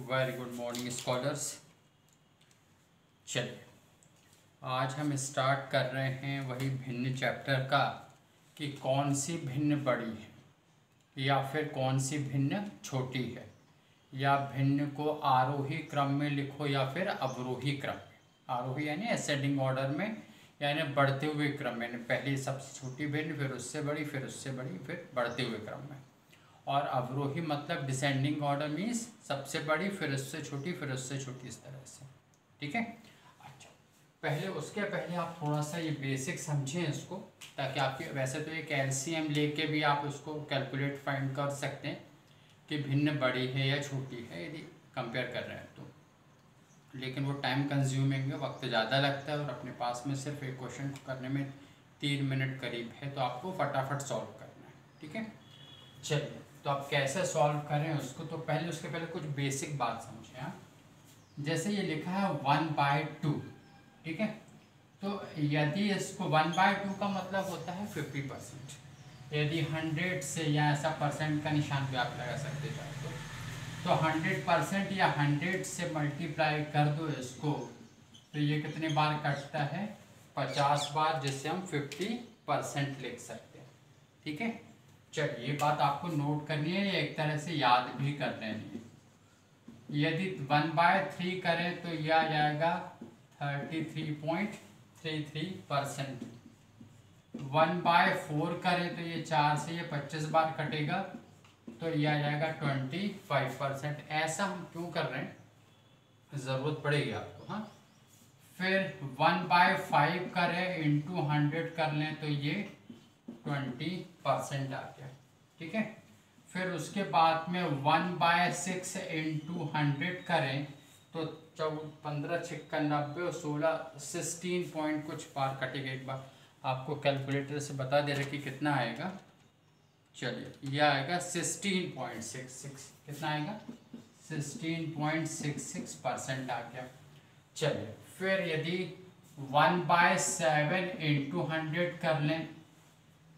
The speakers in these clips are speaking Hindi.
Very good morning scholars. चलिए आज हम स्टार्ट कर रहे हैं वही भिन्न चैप्टर का कि कौन सी भिन्न बड़ी है या फिर कौन सी भिन्न छोटी है, या भिन्न को आरोही क्रम में लिखो या फिर अवरोही क्रम में। आरोही यानी असेंडिंग ऑर्डर में, यानी बढ़ते हुए क्रम में, पहले सबसे छोटी भिन्न, फिर उससे बड़ी, फिर उससे बड़ी, फिर बढ़ते हुए क्रम में। और अवरोही मतलब डिसेंडिंग ऑर्डर मीन्स सबसे बड़ी, फिर उससे छोटी, फिर उससे छोटी, इस तरह से। ठीक है। अच्छा, पहले उसके पहले आप थोड़ा सा ये बेसिक समझें इसको, ताकि आपके वैसे तो एक एलसीएम लेके भी आप उसको कैलकुलेट फाइंड कर सकते हैं कि भिन्न बड़ी है या छोटी है, यदि कंपेयर कर रहे हैं तो। लेकिन वो टाइम कंज्यूमिंग है, वक्त ज़्यादा लगता है, और अपने पास में सिर्फ एक क्वेश्चन को करने में 3 मिनट करीब है, तो आपको फटाफट सॉल्व करना है। ठीक है। चलिए, तो आप कैसे सॉल्व करें उसको, तो पहले उसके पहले कुछ बेसिक बात समझें। हाँ, जैसे ये लिखा है 1/2। ठीक है। तो यदि इसको 1/2 का मतलब होता है 50%। यदि 100 से या ऐसा परसेंट का निशान भी आप लगा सकते चाहे तो 100% या 100 से मल्टीप्लाई कर दो इसको, तो ये कितने बार कटता है? 50 बार, जिससे हम 50% लिख सकते हैं। ठीक है। चलिए, ये बात आपको नोट करनी है, एक तरह से याद भी कर लेनी है। यदि 1/3 करें तो यह आ जाएगा 33.33%। 1/4 करें तो ये 4 से ये 25 बार कटेगा, तो यह आ जाएगा 25%। ऐसा हम क्यों कर रहे हैं, ज़रूरत पड़ेगी आपको। हाँ, फिर 1/5 करें इंटू 100 कर लें तो ये 20% आ गया। ठीक है। फिर उसके बाद में 1/6 इंटू 100 करें तो 15 6 90 16 16 पॉइंट कुछ बार कटेगा। एक बार आपको कैलकुलेटर से बता दे रहे कि कितना आएगा। चलिए, यह आएगा 16.66। कितना आएगा? 16.66% आ गया। चलिए, फिर यदि 1/7 इंटू 100 कर लें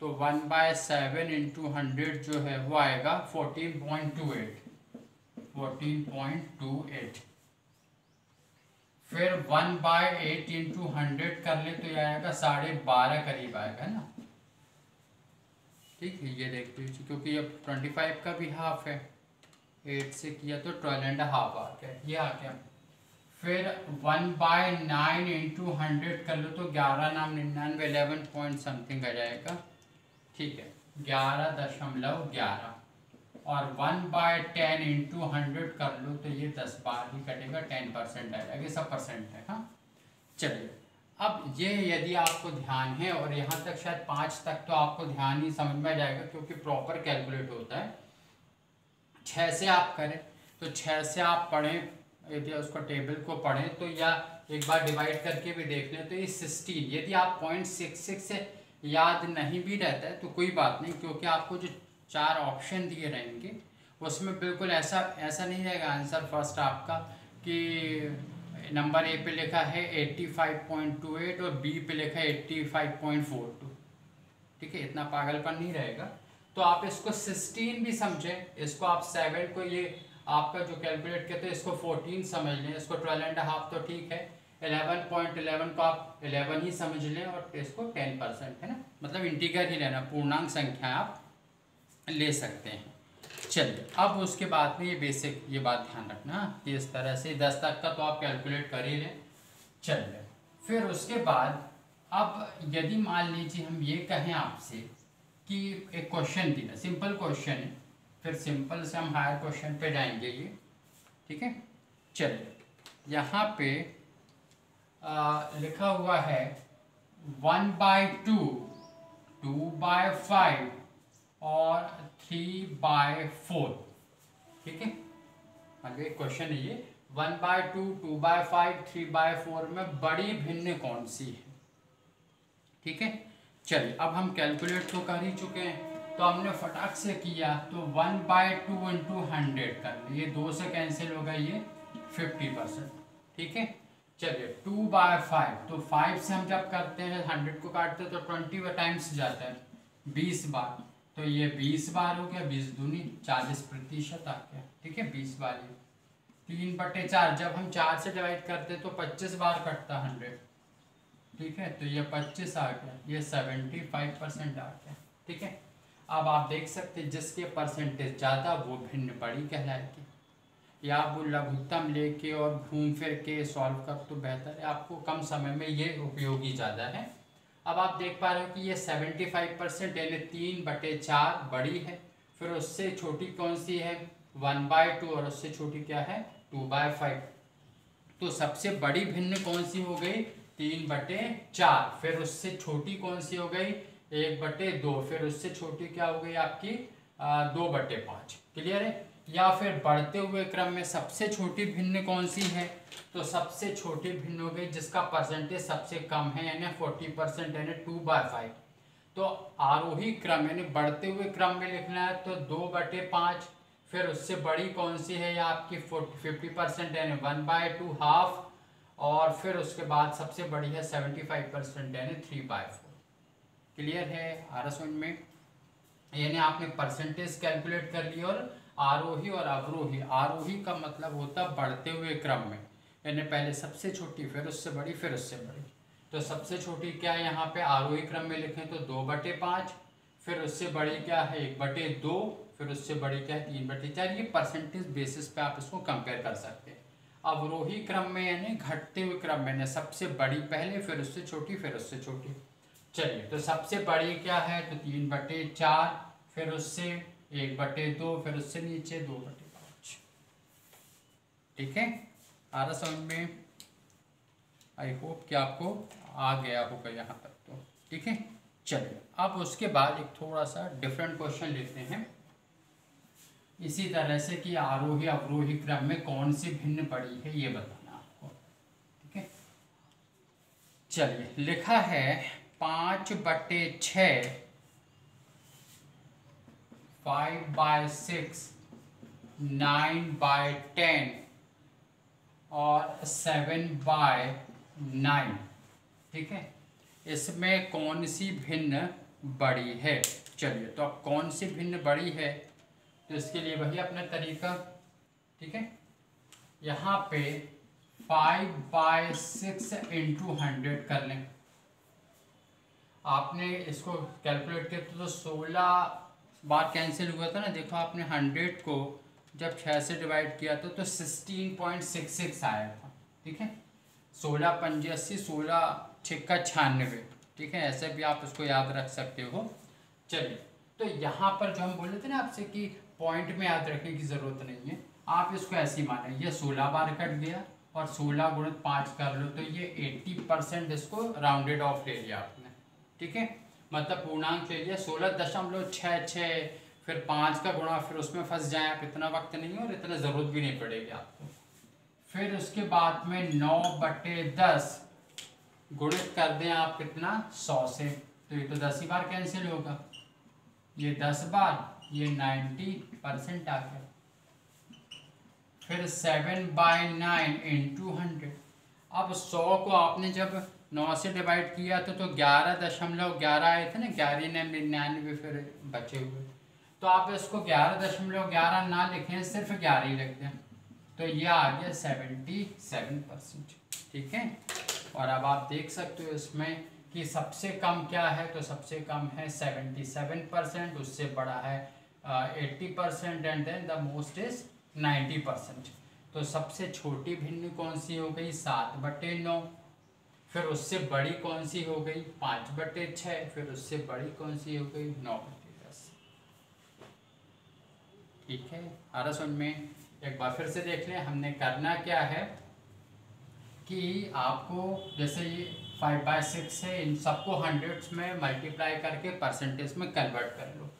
तो 1/7 इंटू 100 जो है वो आएगा 14.28। फिर 1/8 इंटू 100 कर ले तो ये आएगा 12.5 करीब आएगा ना। ठीक है, ये देख लीजिए, क्योंकि अब 25 का भी हाफ है, 8 से किया तो 12.5 आ गया, ये आ गया। फिर 1/9 इंटू 100 कर लो तो 11×9 11 पॉइंट समथिंग आ जाएगा। ठीक है, 11.11। और 1/10 इंटू 100 कर लो तो ये 10 बार ही कटेगा, 10% आएगा। ये सब परसेंट है। हाँ, चलिए, अब ये यदि आपको ध्यान है, और यहाँ तक शायद 5 तक तो आपको ध्यान ही समझ में आ जाएगा, क्योंकि प्रॉपर कैलकुलेट होता है। 6 से आप करें तो 6 से आप पढ़ें, यदि उसको टेबल को पढ़ें तो, या एक बार डिवाइड करके भी देख लें तो ये 16। यदि आप 0.66 से याद नहीं भी रहता है तो कोई बात नहीं, क्योंकि आपको जो 4 ऑप्शन दिए रहेंगे उसमें बिल्कुल ऐसा नहीं रहेगा आंसर फर्स्ट आपका कि नंबर ए पे लिखा है 85.28 और बी पे लिखा है 85.42। ठीक है, इतना पागलपन नहीं रहेगा। तो आप इसको 16 भी समझें, इसको आप 7 को, ये आपका जो कैलकुलेट करते हैं इसको 14 समझ लें, इसको 12.5 तो ठीक है, 11.11 को आप 11 ही समझ लें, और इसको 10% है ना, मतलब इंटीगर ही लेना, पूर्णांक संख्या आप ले सकते हैं। चलिए, अब उसके बाद में ये बेसिक, ये बात ध्यान रखना कि इस तरह से 10 तक का तो आप कैलकुलेट कर ही लें। चलिए, फिर उसके बाद अब यदि मान लीजिए हम ये कहें आपसे कि एक क्वेश्चन दिया, सिंपल क्वेश्चन है, फिर सिंपल से हम हायर क्वेश्चन पे जाएंगे ये। ठीक है। चलिए, यहाँ पे लिखा हुआ है 1/2, 2/5 और 3/4। ठीक है, मतलब एक क्वेश्चन है ये, 1/2, 2/5, 3/4 में बड़ी भिन्न कौन सी है। ठीक है। चलिए, अब हम कैलकुलेट तो कर ही चुके हैं, तो हमने फटाक से किया तो 1/2 इंटू 100 कर लिया, ये 2 से कैंसिल होगा, ये 50%। ठीक है। चलिए, 2/5, तो 5 से हम जब करते हैं 100 को काटते हैं तो 20 टाइम्स जाता है, 20 बार, तो ये 20 बार हो गया, 20 दूनी 40% आ गया। ठीक है, 20 बार ये 3/4 जब हम 4 से डिवाइड करते तो 25 बार कटता 100, ठीक है। तो ये 25 आ गया, ये 75% आ गया, ठीक है। अब आप देख सकते हैं जिसके परसेंटेज ज़्यादा वो भिन्न बड़ी कहलाएगी। या आप वो लघुत्तम लेके और घूम फिर के सॉल्व कर तो बेहतर है, आपको कम समय में ये उपयोगी ज़्यादा है। अब आप देख पा रहे हो कि ये 75% यानी 3/4 बड़ी है। फिर उससे छोटी कौन सी है 1/2, और उससे छोटी क्या है 2/5। तो सबसे बड़ी भिन्न कौन सी हो गई 3/4। फिर उससे छोटी कौन सी हो गई 1/2। फिर उससे छोटी क्या हो गई आपकी 2/5। क्लियर है। या फिर बढ़ते हुए क्रम में सबसे छोटी भिन्न कौन सी है, तो सबसे छोटी भिन्न हो गई जिसका परसेंटेज सबसे कम है यानी 40% यानी 2/5। तो आरोही क्रम यानी बढ़ते हुए क्रम में लिखना है तो 2/5। फिर उससे बड़ी कौन सी है या आपकी 50% यानी 1/2 हाफ। और फिर उसके बाद सबसे बड़ी है 75% यानी 3/4। क्लियर है आ रहा समझ में। यानी आपने परसेंटेज कैलकुलेट कर लिया। और आरोही और अवरोही, आरोही का मतलब होता है बढ़ते हुए क्रम में, यानी पहले सबसे छोटी फिर उससे बड़ी फिर उससे बड़ी। तो सबसे छोटी क्या है यहाँ पे आरोही क्रम में लिखें तो 2/5। फिर उससे बड़ी क्या है 1/2। फिर उससे बड़ी क्या है 3/4। ये परसेंटेज बेसिस पे आप इसको कंपेयर कर सकते हैं। अवरोही क्रम में यानी घटते हुए क्रम में, यानी सबसे बड़ी पहले फिर उससे छोटी फिर उससे छोटी। चलिए तो सबसे बड़ी क्या है तो 3/4। फिर उससे 1/2। फिर उससे नीचे 2/5। ठीक है आ रहा समझ में। आई होप कि आपको आ गया होगा यहाँ तक तो, ठीक है। चलिए अब उसके बाद एक थोड़ा सा डिफरेंट क्वेश्चन लेते हैं इसी तरह से कि आरोही अवरोही क्रम में कौन सी भिन्न बड़ी है ये बताना आपको, ठीक है। चलिए लिखा है 5/6, 5/6, 9/10 और 7/9, ठीक है। इसमें कौन सी भिन्न बड़ी है। चलिए तो अब कौन सी भिन्न बड़ी है तो इसके लिए वही अपना तरीका, ठीक है। यहाँ पे 5/6 इंटू 100 कर लें। आपने इसको कैलकुलेट किया तो 16 बार कैंसिल हुआ था ना। देखो आपने 100 को जब 6 से डिवाइड किया था तो 16.66 आया था, ठीक है। 16×5=80, 16×6=96, ठीक है। ऐसे भी आप इसको याद रख सकते हो। चलिए तो यहाँ पर जो हम बोले थे ना आपसे कि पॉइंट में याद रखने की ज़रूरत नहीं है, आप इसको ऐसे ही माने ये 16 बार कट गया और 16×5 कर लो तो ये 80% इसको राउंडेड ऑफ ले लिया आपने, ठीक है। मतलब पूर्णांक ले लिया 16.66। फिर 5 का गुणा फिर उसमें फंस जाए आप, इतना वक्त नहीं है और इतना ज़रूरत भी नहीं पड़ेगी आपको। फिर उसके बाद में 9/10 गुणित कर दें आप कितना 100 से, तो ये तो 10 ही बार कैंसिल होगा। ये 10 बार ये 90% आ गया। फिर 7/9 इंटू 100। अब 100 को आपने जब 9 से डिवाइड किया तो 11.11 आए थे ना, 11×99 फिर बचे हुए। तो आप इसको 11.11 ना लिखें, सिर्फ 11 ही लिख दें तो ये आ गया 77%, ठीक है। और अब आप देख सकते हो इसमें कि सबसे कम क्या है तो सबसे कम है 77%, उससे बड़ा है 80% and then the most is 90%। तो सबसे छोटी भिन्न कौन सी हो गई 7/9। फिर उससे बड़ी कौन सी हो गई 5/6। फिर उससे बड़ी कौन सी हो गई 9/10, ठीक है। आ रहा समझ में। एक बार फिर से देख लें हमने करना क्या है कि आपको जैसे ये 5/6 है, इन सबको हंड्रेड्स में मल्टीप्लाई करके परसेंटेज में कन्वर्ट कर लो।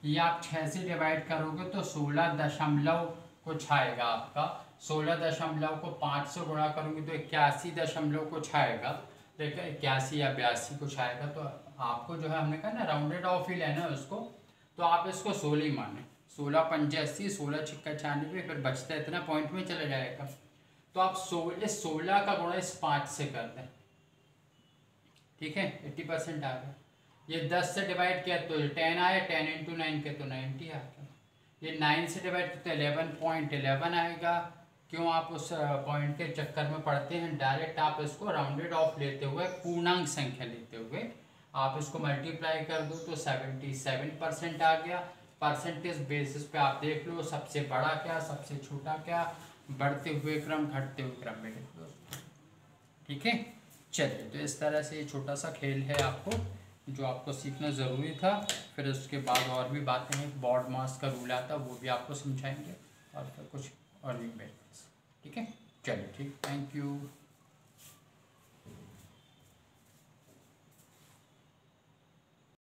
ये आप 6 से डिवाइड करोगे तो 16 दशमलव कुछ आएगा आपका। 16 दशमलव को 5 से गुणा करोगे तो 81 दशमलव कुछ आएगा, देखिए 81 या 82 कुछ आएगा। तो आपको जो है हमने कहा ना राउंडेड ऑफ ही लेना है उसको, तो आप इसको 16 ही माने। 16×5=80, 16×6=96, फिर बचता है इतना पॉइंट में चला जाएगा। तो आप 16 का गुणा इस 5 से कर दें, ठीक है। 80% आ गया। ये 10 से डिवाइड किया तो 10 आया, 10 × 9 के तो 90 आ गया। ये 9 से डिवाइड किया तो 11.11 आएगा। क्यों आप उस पॉइंट के चक्कर में पड़ते हैं? डायरेक्ट आप इसको राउंडेड ऑफ लेते हुए, पूर्णांक संख्या लेते हुए आप इसको मल्टीप्लाई कर दो तो 77% आ गया। परसेंटेज बेसिस पे आप देख लो सबसे बड़ा क्या, सबसे छोटा क्या, बढ़ते हुए क्रम, घटते हुए क्रम में लिख लो। ठीक है, चलिए, तो इस तरह से ये छोटा सा खेल है आपको जो आपको सीखना ज़रूरी था। फिर उसके बाद और भी बातें हैं, बॉड मास का रूल आता है वो भी आपको समझाएंगे, और फिर कुछ और भी मेरे। ठीक है, चलिए, ठीक, थैंक यू।